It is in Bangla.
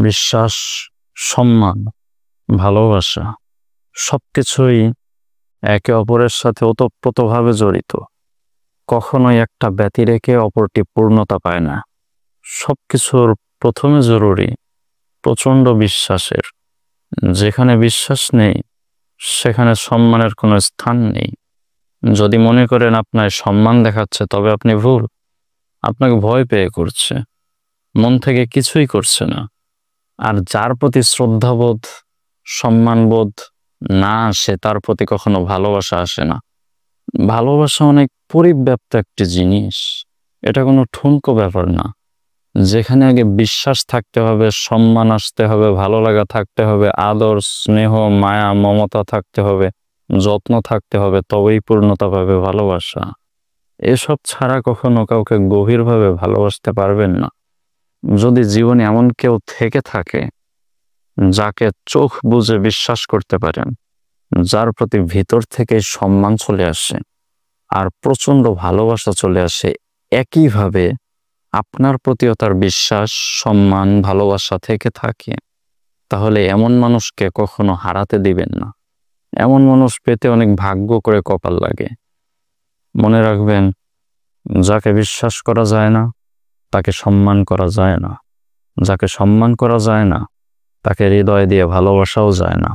বিশ্বাস, সম্মান, ভালোবাসা সবকিছুই একে অপরের সাথে ওতপ্রোতভাবে জড়িত। কখনোই একটা ব্যতি রেখে অপরটি পূর্ণতা পায় না। সবকিছুর প্রথমে জরুরি প্রচণ্ড বিশ্বাসের। যেখানে বিশ্বাস নেই সেখানে সম্মানের কোনো স্থান নেই। যদি মনে করেন আপনার সম্মান দেখাচ্ছে, তবে আপনি ভুল। আপনাকে ভয় পেয়ে করছে, মন থেকে কিছুই করছে না। আর যার প্রতি শ্রদ্ধাবোধ, সম্মানবোধ না আসে, তার প্রতি কখনো ভালোবাসা আসে না। ভালোবাসা অনেক পরিব্যাপ্ত একটি জিনিস, এটা কোনো ঠুনকো ব্যাপার না। যেখানে আগে বিশ্বাস থাকতে হবে, সম্মান আসতে হবে, ভালো লাগা থাকতে হবে, আদর, স্নেহ, মায়া, মমতা থাকতে হবে, যত্ন থাকতে হবে, তবেই পূর্ণতা পাবে ভালোবাসা। এসব ছাড়া কখনো কাউকে গভীরভাবে ভালোবাসতে পারবেন না। যদি জীবনে এমন কেউ থেকে থাকে যাকে চোখ বুজে বিশ্বাস করতে পারেন, যার প্রতি ভিতর থেকে সম্মান চলে আসে আর প্রচণ্ড ভালোবাসা চলে আসে, একইভাবে আপনার প্রতিও তার বিশ্বাস, সম্মান, ভালোবাসা থেকে থাকে, তাহলে এমন মানুষকে কখনো হারাতে দিবেন না। এমন মানুষ পেতে অনেক ভাগ্য করে কপাল লাগে। মনে রাখবেন, যাকে বিশ্বাস করা যায় না তাকে সম্মান করা যায় না, যাকে সম্মান করা যায় না তাকে হৃদয় দিয়ে ভালোবাসাও যায় না।